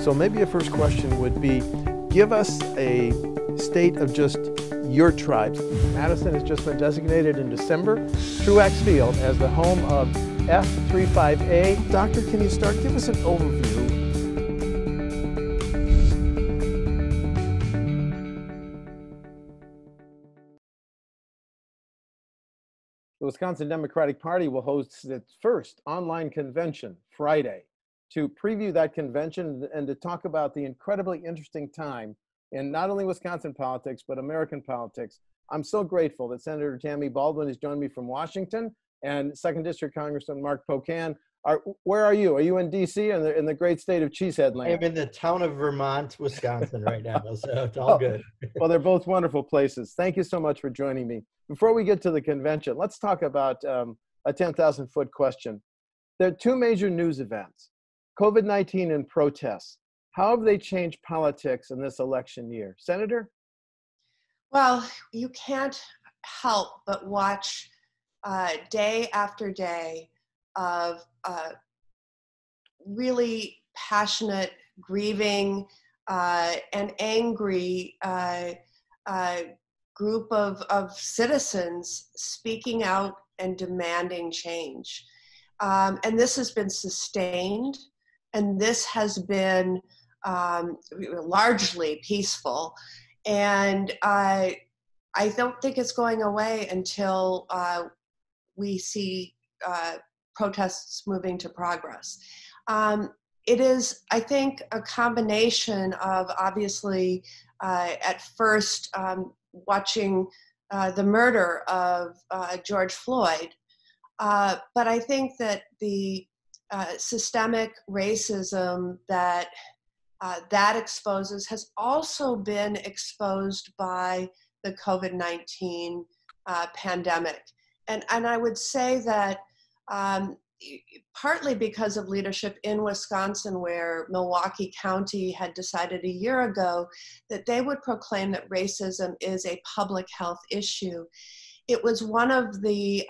So maybe a first question would be, give us a state of just your tribes. Madison has just been designated in December, Truax Field, as the home of F-35A. Doctor, can you start? Give us an overview. The Wisconsin Democratic Party will host its first online convention Friday. To preview that convention and to talk about the incredibly interesting time in not only Wisconsin politics, but American politics, I'm so grateful that Senator Tammy Baldwin has joined me from Washington, and 2nd District Congressman Mark Pocan. Where are you? Are you in D.C. in the great state of Cheesehead land? I'm in the town of Vermont, Wisconsin right now, so it's all good. Well, they're both wonderful places. Thank you so much for joining me. Before we get to the convention, let's talk about a 10,000-foot question. There are two major news events, COVID-19 and protests. How have they changed politics in this election year? Senator? Well, you can't help but watch day after day of really passionate, grieving, and angry group of citizens speaking out and demanding change. And this has been sustained, and this has been largely peaceful. And I don't think it's going away until we see protests moving to progress. It is, I think, a combination of obviously at first watching the murder of George Floyd, but I think that the systemic racism that that exposes has also been exposed by the COVID-19 pandemic. And I would say that partly because of leadership in Wisconsin, where Milwaukee County had decided a year ago that they would proclaim that racism is a public health issue. It was one of the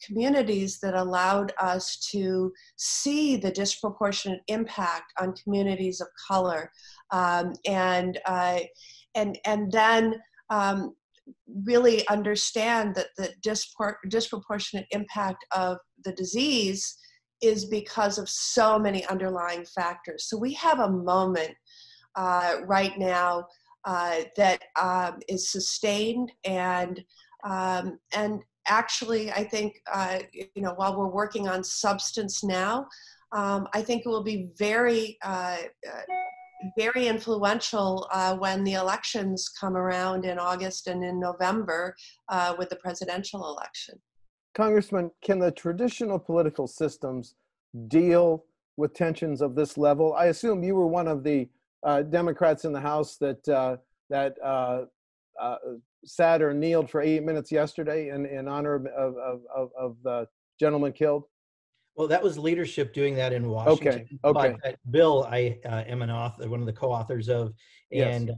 communities that allowed us to see the disproportionate impact on communities of color, and then really understand that the disproportionate impact of the disease is because of so many underlying factors. So we have a moment right now that is sustained, and actually, I think, while we're working on substance now, I think it will be very, very influential when the elections come around in August and in November with the presidential election. Congressman, can the traditional political systems deal with tensions of this level? I assume you were one of the Democrats in the House that sat or kneeled for 8 minutes yesterday in honor of the gentleman killed. Well, that was leadership doing that in Washington. Okay. But that bill, I am an author, one of the co-authors of, and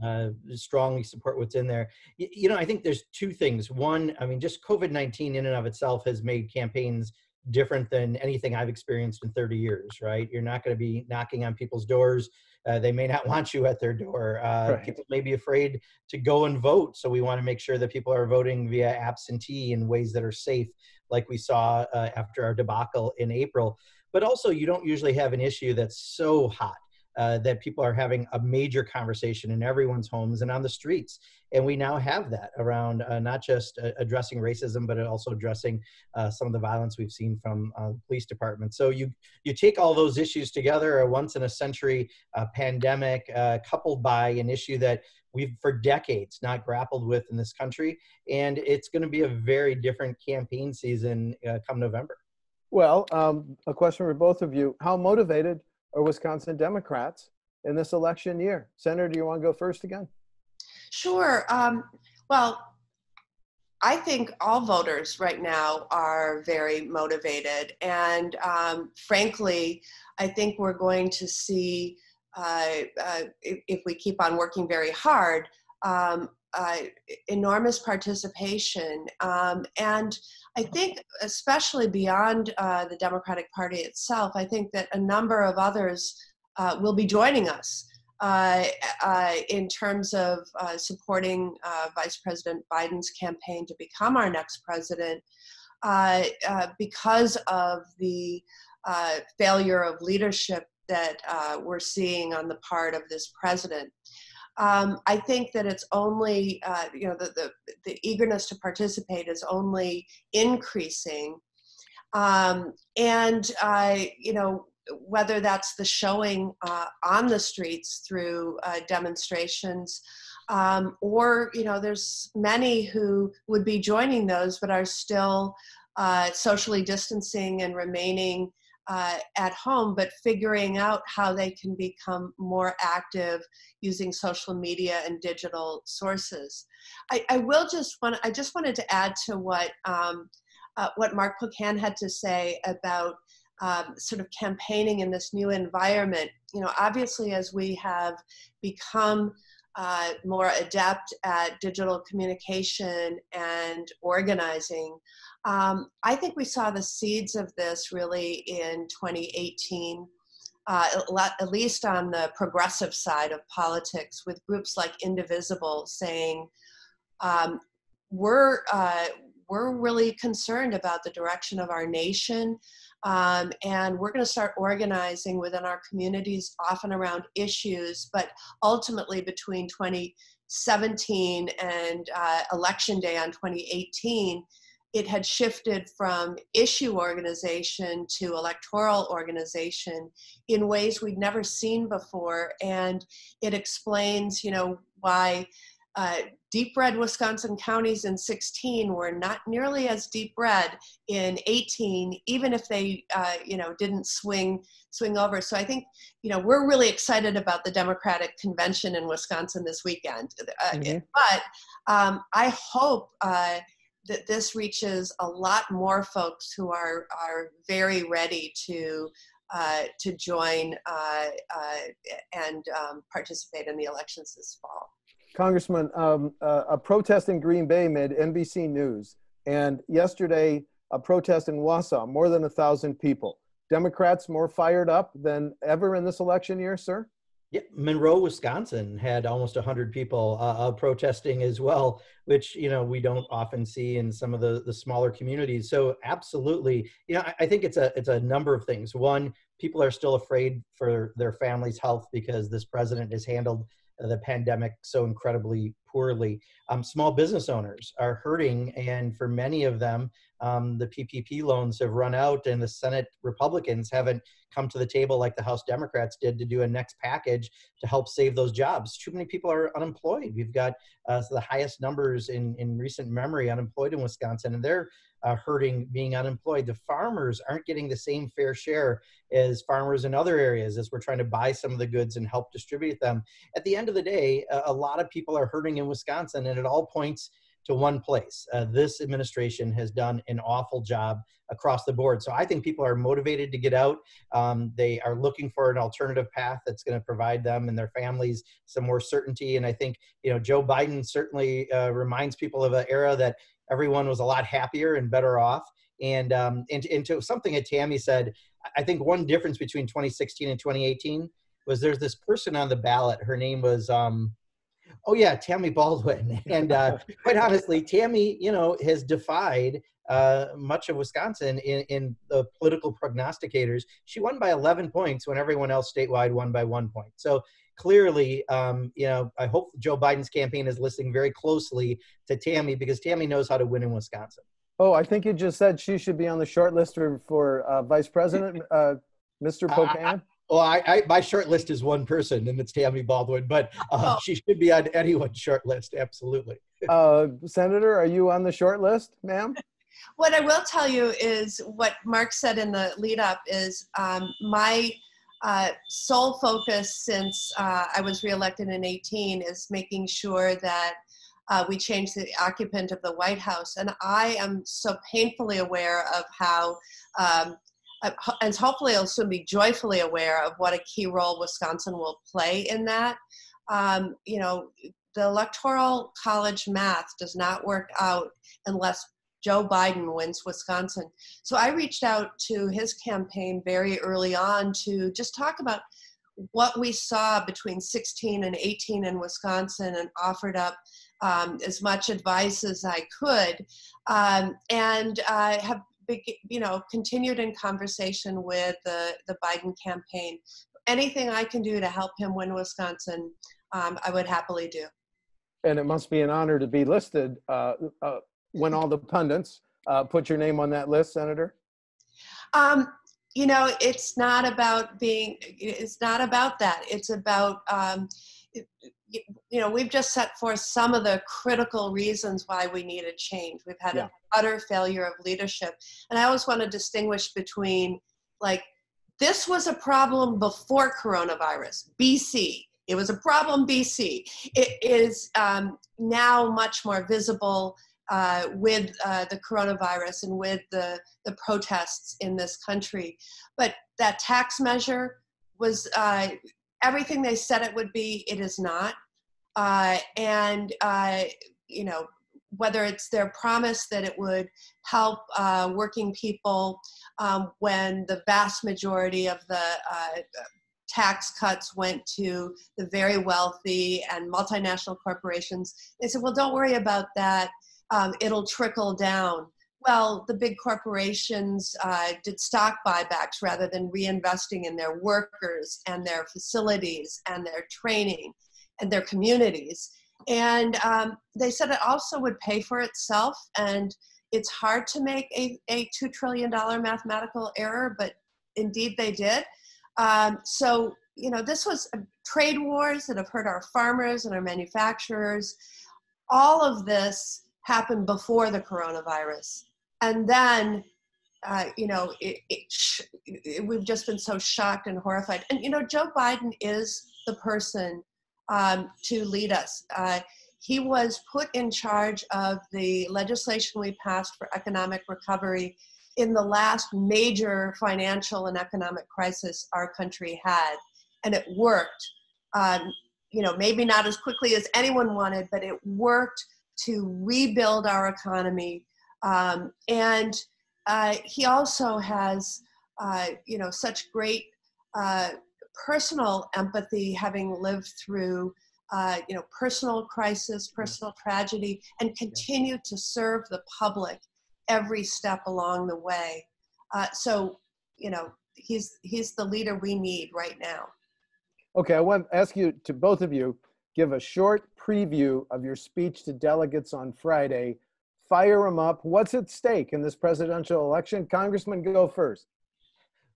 strongly support what's in there. I think there's two things. One, I mean, just COVID-19 in and of itself has made campaigns different than anything I've experienced in 30 years, right? You're not going to be knocking on people's doors. They may not want you at their door. Right. People may be afraid to go and vote. So we want to make sure that people are voting via absentee in ways that are safe, like we saw after our debacle in April. But also, you don't usually have an issue that's so hot that people are having a major conversation in everyone's homes and on the streets. And we now have that around not just addressing racism, but also addressing some of the violence we've seen from the police department. So you take all those issues together, a once-in-a-century pandemic coupled by an issue that we've for decades not grappled with in this country, and it's going to be a very different campaign season come November. Well, a question for both of you. How motivated are Wisconsin Democrats in this election year? Senator, do you want to go first again? Sure. Well, I think all voters right now are very motivated. And frankly, I think we're going to see, if we keep on working very hard, enormous participation. And I think especially beyond the Democratic Party itself, I think that a number of others will be joining us in terms of supporting Vice President Biden's campaign to become our next president, because of the failure of leadership that we're seeing on the part of this president. I think that it's only, the eagerness to participate is only increasing. Whether that's the showing on the streets through demonstrations, or, there's many who would be joining those but are still socially distancing and remaining at home, but figuring out how they can become more active using social media and digital sources. I just wanted to add to what Mark Pocan had to say about sort of campaigning in this new environment. Obviously, as we have become more adept at digital communication and organizing, I think we saw the seeds of this really in 2018, at least on the progressive side of politics, with groups like Indivisible saying, we're really concerned about the direction of our nation, and we're going to start organizing within our communities, often around issues, but ultimately between 2017 and Election Day on 2018, it had shifted from issue organization to electoral organization in ways we'd never seen before. And it explains, why deep red Wisconsin counties in 16 were not nearly as deep red in 18, even if they, didn't swing over. So I think, we're really excited about the Democratic convention in Wisconsin this weekend. But I hope that this reaches a lot more folks who are very ready to join and participate in the elections this fall. Congressman, a protest in Green Bay made NBC News, and yesterday a protest in Wausau, more than 1,000 people. Democrats more fired up than ever in this election year, sir? Yeah, Monroe, Wisconsin had almost 100 people protesting as well, which, we don't often see in some of the smaller communities. So absolutely, I think it's a number of things. One, people are still afraid for their family's health because this president has handled the pandemic so incredibly poorly. Small business owners are hurting, and for many of them, the PPP loans have run out, and the Senate Republicans haven't come to the table like the House Democrats did to do a next package to help save those jobs. Too many people are unemployed. We've got the highest numbers in recent memory unemployed in Wisconsin, and they're hurting being unemployed. The farmers aren't getting the same fair share as farmers in other areas as we're trying to buy some of the goods and help distribute them. At the end of the day, a lot of people are hurting in Wisconsin, and it all points to one place. This administration has done an awful job across the board. So I think people are motivated to get out. They are looking for an alternative path that's going to provide them and their families some more certainty. And I think, Joe Biden certainly reminds people of an era that everyone was a lot happier and better off. And to something that Tammy said, I think one difference between 2016 and 2018 was there's this person on the ballot. Her name was, Tammy Baldwin. And quite honestly, Tammy, has defied much of Wisconsin in the political prognosticators. She won by 11 points when everyone else statewide won by 1 point. So clearly, I hope Joe Biden's campaign is listening very closely to Tammy, because Tammy knows how to win in Wisconsin. Oh, I think you just said she should be on the short list for vice president, Mr. Pocan. My short list is one person, and it's Tammy Baldwin, but she should be on anyone's short list, absolutely. Senator, are you on the short list, ma'am? What I will tell you is what Mark said in the lead up is my sole focus since I was reelected in 2018 is making sure that we change the occupant of the White House. And I am so painfully aware of how, and hopefully I'll soon be joyfully aware of what a key role Wisconsin will play in that. The Electoral College math does not work out unless Joe Biden wins Wisconsin. So I reached out to his campaign very early on to just talk about what we saw between 16 and 18 in Wisconsin and offered up as much advice as I could, and have continued in conversation with the Biden campaign. Anything I can do to help him win Wisconsin, I would happily do. And it must be an honor to be listed when all the pundits put your name on that list, Senator. It's not about that. It's about, we've just set forth some of the critical reasons why we need a change. We've had an utter failure of leadership. And I always want to distinguish between, this was a problem before coronavirus, BC. It was a problem BC. It is now much more visible with the coronavirus and with the protests in this country. But that tax measure was everything they said it would be. It is not. Whether it's their promise that it would help working people when the vast majority of the tax cuts went to the very wealthy and multinational corporations. They said, well, don't worry about that. It'll trickle down. Well, the big corporations did stock buybacks rather than reinvesting in their workers and their facilities and their training and their communities. And they said it also would pay for itself. And it's hard to make a $2 trillion mathematical error, but indeed they did. This was trade wars that have hurt our farmers and our manufacturers. All of this happened before the coronavirus. And then, we've just been so shocked and horrified. And, Joe Biden is the person to lead us. He was put in charge of the legislation we passed for economic recovery in the last major financial and economic crisis our country had. And it worked, maybe not as quickly as anyone wanted, but it worked to rebuild our economy. And he also has, such great personal empathy, having lived through, personal crisis, personal tragedy, and continue to serve the public every step along the way. He's the leader we need right now. Okay, I want to ask you, to both of you, give a short preview of your speech to delegates on Friday. Fire them up. What's at stake in this presidential election? Congressman, go first.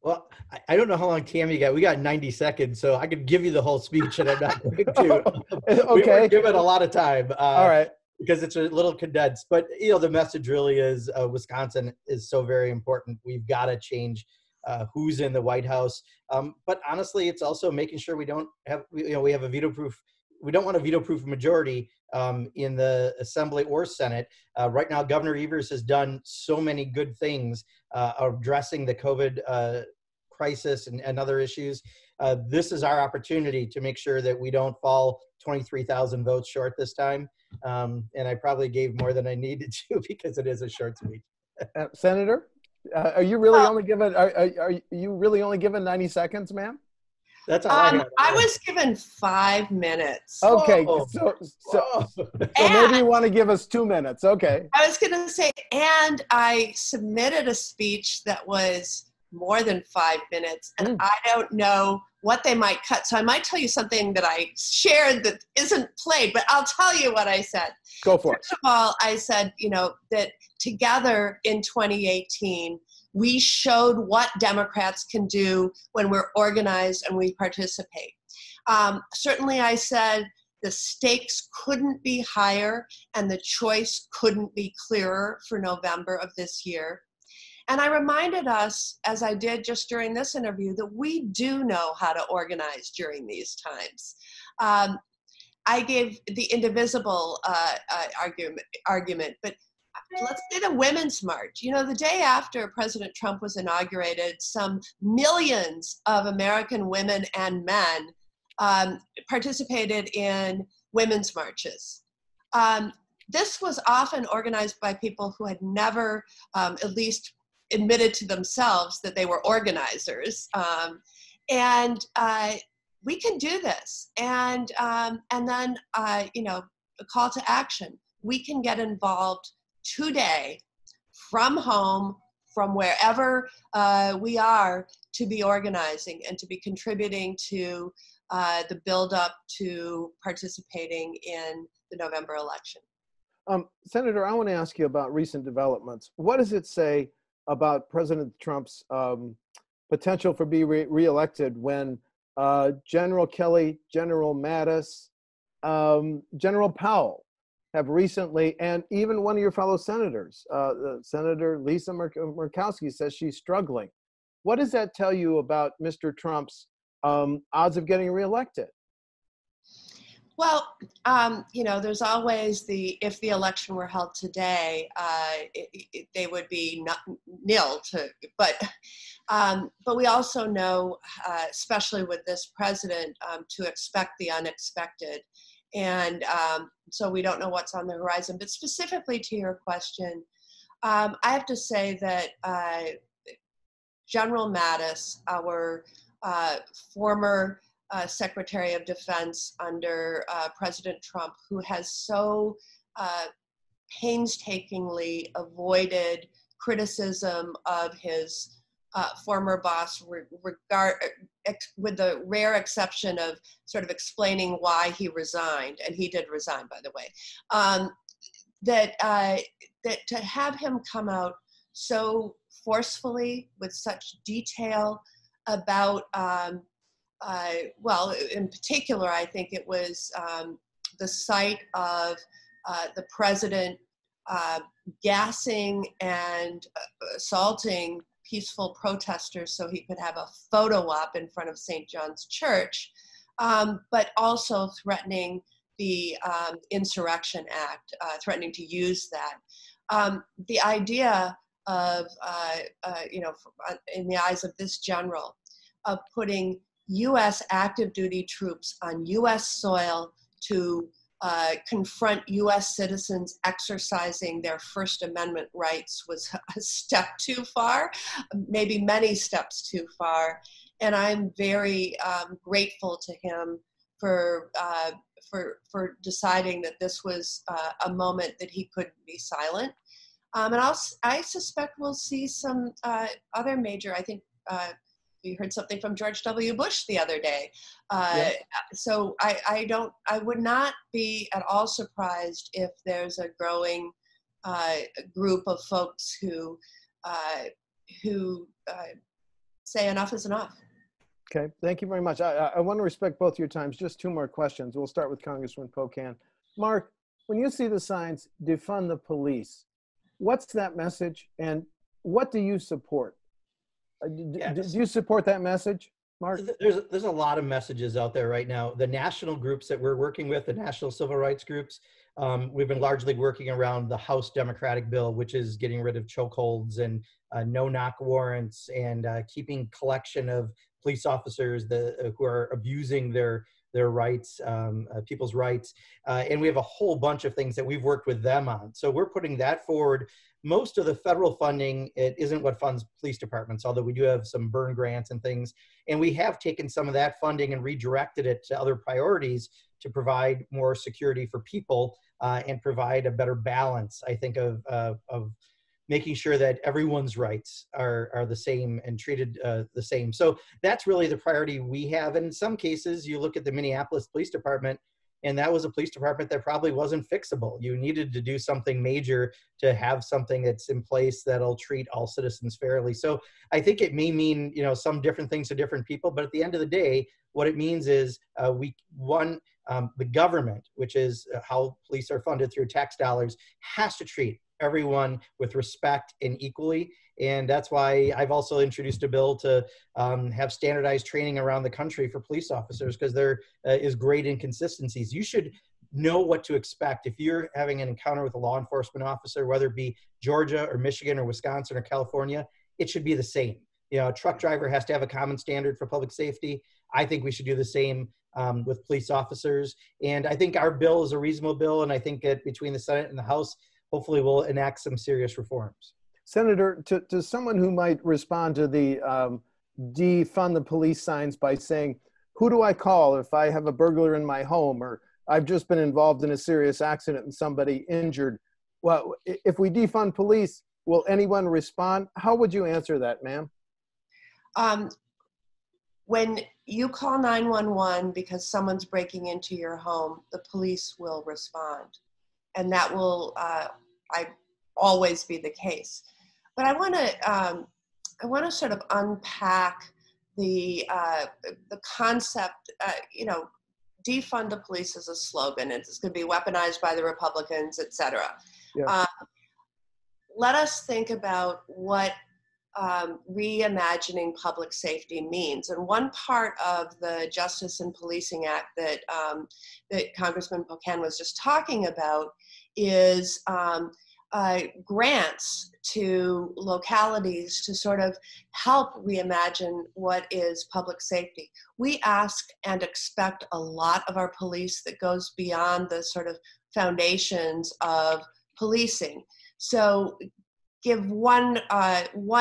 Well, I don't know how long Tammy got. We got 90 seconds, so I could give you the whole speech, and I'm not going to. Okay. We were given a lot of time. All right. Because it's a little condensed. But, the message really is Wisconsin is so very important. We've got to change who's in the White House. But honestly, it's also making sure we don't have, we have a veto-proof. We don't want a veto-proof majority in the Assembly or Senate. Right now, Governor Evers has done so many good things addressing the COVID crisis and other issues. This is our opportunity to make sure that we don't fall 23,000 votes short this time. And I probably gave more than I needed to because it is a short speech. Senator, are you really only given? Are you really only given 90 seconds, ma'am? That's all I had. I was given 5 minutes. Okay, so maybe you want to give us 2 minutes. Okay. I was going to say, and I submitted a speech that was more than 5 minutes, and I don't know what they might cut. So I might tell you something that I shared that isn't played, but I'll tell you what I said. Go for it. First of all, I said, that together in 2018, we showed what Democrats can do when we're organized and we participate. Certainly, I said the stakes couldn't be higher and the choice couldn't be clearer for November of this year. And I reminded us, as I did just during this interview, that we do know how to organize during these times. I gave the indivisible argument, but let's say the Women's March. The day after President Trump was inaugurated, some millions of American women and men participated in women's marches. This was often organized by people who had never, at least, admitted to themselves that they were organizers. we can do this. And then, you know, a call to action. We can get involved today from home, from wherever we are, to be organizing and to be contributing to the build-up to participating in the November election. Senator, I want to ask you about recent developments. What does it say about President Trump's potential for being reelected when General Kelly, General Mattis, General Powell have recently, and even one of your fellow senators, Senator Lisa Murkowski, says she's struggling. What does that tell you about Mr. Trump's odds of getting reelected? Well, you know, there's always if the election were held today, they would be nil to, but we also know, especially with this president, to expect the unexpected. And so we don't know what's on the horizon. But specifically to your question, I have to say that General Mattis, our former Secretary of Defense under President Trump, who has so painstakingly avoided criticism of his former boss, with the rare exception of sort of explaining why he resigned, and he did resign, by the way, that to have him come out so forcefully with such detail about, well, in particular, I think it was the sight of the president gassing and assaulting peaceful protesters so he could have a photo op in front of St. John's Church, but also threatening the Insurrection Act, threatening to use that. The idea of, you know, in the eyes of this general, of putting U.S. active duty troops on U.S. soil to confront U.S. citizens exercising their First Amendment rights was a step too far, maybe many steps too far. And I'm very grateful to him for deciding that this was a moment that he couldn't be silent. And I suspect we'll see some other major, I think, we heard something from George W. Bush the other day. Yeah. So I would not be at all surprised if there's a growing group of folks who say enough is enough. Okay, thank you very much. I want to respect both your times. Just two more questions. We'll start with Congressman Pocan. Mark, when you see the signs, defund the police, what's that message, and what do you support? Do you support that message, Mark? There's a lot of messages out there right now. The national groups that we're working with, the national civil rights groups, we've been largely working around the House Democratic bill, which is getting rid of chokeholds and no-knock warrants and keeping collection of police officers who are abusing their rights, people's rights. And we have a whole bunch of things that we've worked with them on. So we're putting that forward. Most of the federal funding, it isn't what funds police departments, although we do have some burn grants and things. And we have taken some of that funding and redirected it to other priorities to provide more security for people and provide a better balance, I think, of making sure that everyone's rights are the same and treated the same. So that's really the priority we have. And in some cases, you look at the Minneapolis Police Department, and that was a police department that probably wasn't fixable. You needed to do something major to have something that's in place that'll treat all citizens fairly. So I think it may mean, you know, some different things to different people, but at the end of the day, what it means is the government, which is how police are funded through tax dollars, has to treat everyone with respect and equally. And that's why I've also introduced a bill to have standardized training around the country for police officers, because there is great inconsistencies. You should know what to expect. If you're having an encounter with a law enforcement officer, whether it be Georgia or Michigan or Wisconsin or California, it should be the same. You know, a truck driver has to have a common standard for public safety. I think we should do the same with police officers. And I think our bill is a reasonable bill. And I think that between the Senate and the House, hopefully we'll enact some serious reforms. Senator, to someone who might respond to the defund the police signs by saying, who do I call if I have a burglar in my home, or I've just been involved in a serious accident and somebody injured? Well, if we defund police, will anyone respond? How would you answer that, ma'am? When you call 911 because someone's breaking into your home, the police will respond. And that will always be the case. But I want to sort of unpack the concept. Defund the police is a slogan. It's going to be weaponized by the Republicans, et cetera. Yeah. Let us think about what reimagining public safety means. And one part of the Justice and Policing Act that Congressman Pocan was just talking about is grants to localities to sort of help reimagine what is public safety. We ask and expect a lot of our police that goes beyond the sort of foundations of policing. So give one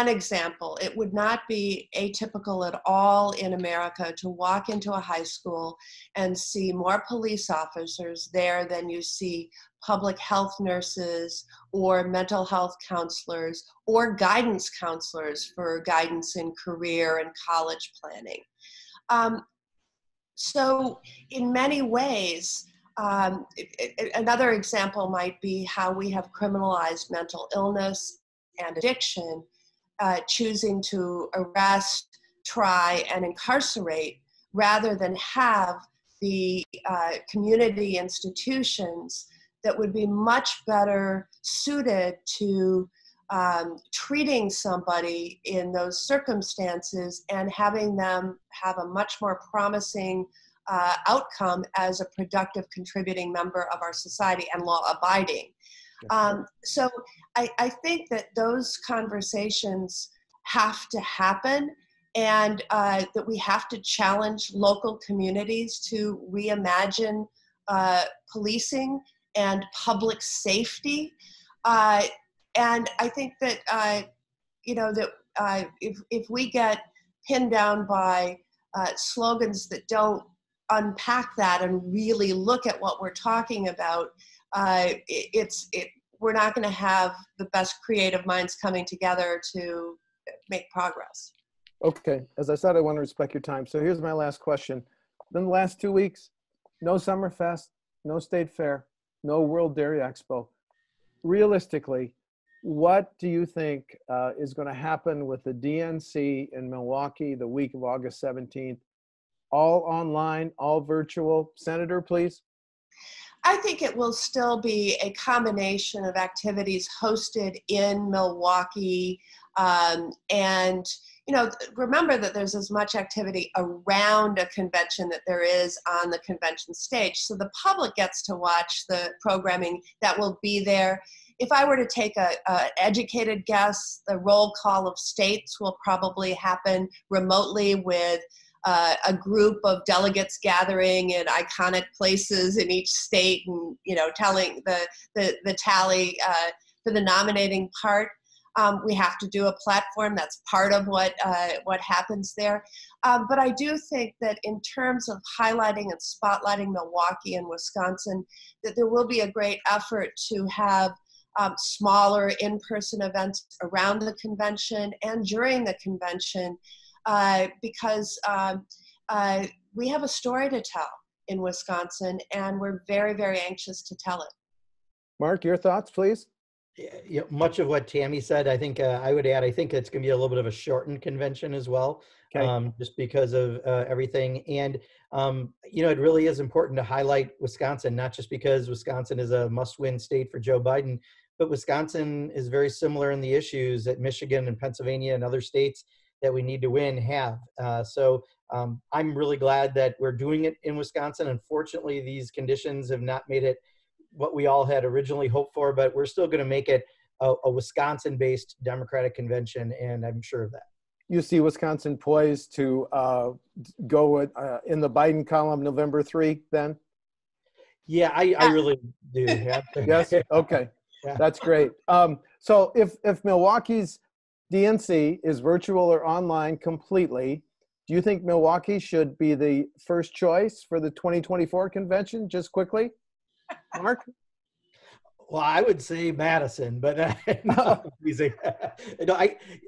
example. It would not be atypical at all in America to walk into a high school and see more police officers there than you see public health nurses or mental health counselors or guidance counselors for guidance in career and college planning. So in many ways, another example might be how we have criminalized mental illness and addiction, choosing to arrest, try, and incarcerate rather than have the community institutions that would be much better suited to treating somebody in those circumstances and having them have a much more promising outcome as a productive contributing member of our society and law-abiding. So I think that those conversations have to happen, and that we have to challenge local communities to reimagine policing and public safety. And I think that, if we get pinned down by slogans that don't unpack that and really look at what we're talking about, we're not going to have the best creative minds coming together to make progress. Okay, as I said, I want to respect your time. So here's my last question. In the last 2 weeks, no Summerfest, no State Fair, no World Dairy Expo. Realistically, what do you think is going to happen with the DNC in Milwaukee the week of August 17th? All online, all virtual. Senator, please. I think it will still be a combination of activities hosted in Milwaukee. And, remember that there's as much activity around a convention that there is on the convention stage. So the public gets to watch the programming that will be there. If I were to take an educated guess, the roll call of states will probably happen remotely with a group of delegates gathering in iconic places in each state and, telling the tally for the nominating part. We have to do a platform. That's part of what happens there. But I do think that in terms of highlighting and spotlighting Milwaukee and Wisconsin, that there will be a great effort to have smaller in-person events around the convention and during the convention, because we have a story to tell in Wisconsin, and we're very, very anxious to tell it. Mark, your thoughts, please? Yeah, much of what Tammy said, I think I would add, I think it's going to be a little bit of a shortened convention as well, okay. Just because of everything. And, it really is important to highlight Wisconsin, not just because Wisconsin is a must-win state for Joe Biden, but Wisconsin is very similar in the issues that Michigan and Pennsylvania and other states that we need to win have. So I'm really glad that we're doing it in Wisconsin. Unfortunately, these conditions have not made it what we all had originally hoped for, but we're still going to make it a Wisconsin-based Democratic convention, and I'm sure of that. You see Wisconsin poised to go in the Biden column November 3 then? Yeah, I really do. Yeah. Yes? Okay. Yeah. That's great. So if Milwaukee's DNC is virtual or online completely, Do you think Milwaukee should be the first choice for the 2024 convention? Just quickly, Mark? Well, I would say Madison, but no,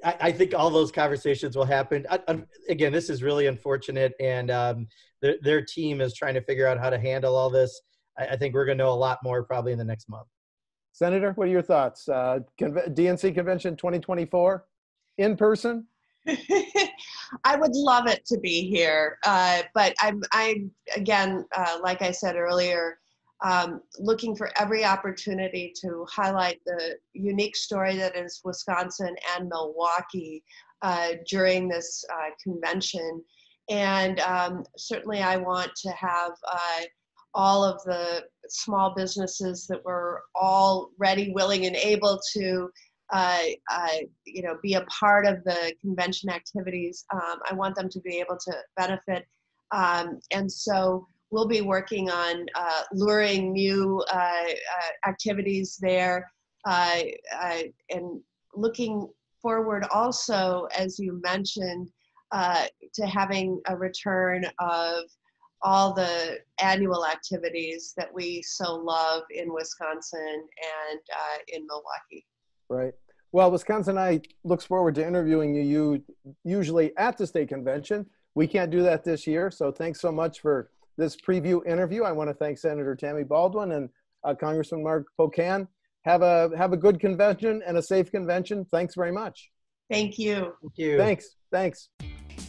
I think all those conversations will happen. Again, this is really unfortunate, and their team is trying to figure out how to handle all this. I think we're going to know a lot more probably in the next month. Senator, what are your thoughts? DNC convention 2024 in person? I would love it to be here, but I again, like I said earlier, looking for every opportunity to highlight the unique story that is Wisconsin and Milwaukee during this convention. And certainly I want to have all of the small businesses that were all ready, willing, and able to be a part of the convention activities. I want them to be able to benefit. And so we'll be working on luring new activities there, and looking forward also, as you mentioned, to having a return of all the annual activities that we so love in Wisconsin and in Milwaukee. Right. Well, WisconsinEye looks forward to interviewing you usually at the state convention. We can't do that this year, so thanks so much for this preview interview. I want to thank Senator Tammy Baldwin and Congressman Mark Pocan. Have a good convention and a safe convention. Thanks very much. Thank you. Thank you. Thanks.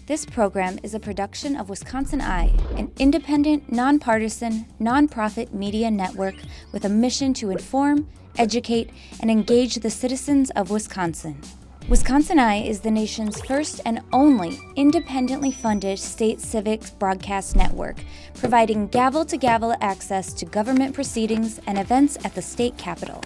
This program is a production of WisconsinEye, an independent, nonpartisan, nonprofit media network with a mission to inform, educate, and engage the citizens of Wisconsin. WisconsinEye is the nation's first and only independently funded state civics broadcast network, providing gavel-to-gavel access to government proceedings and events at the state capitol.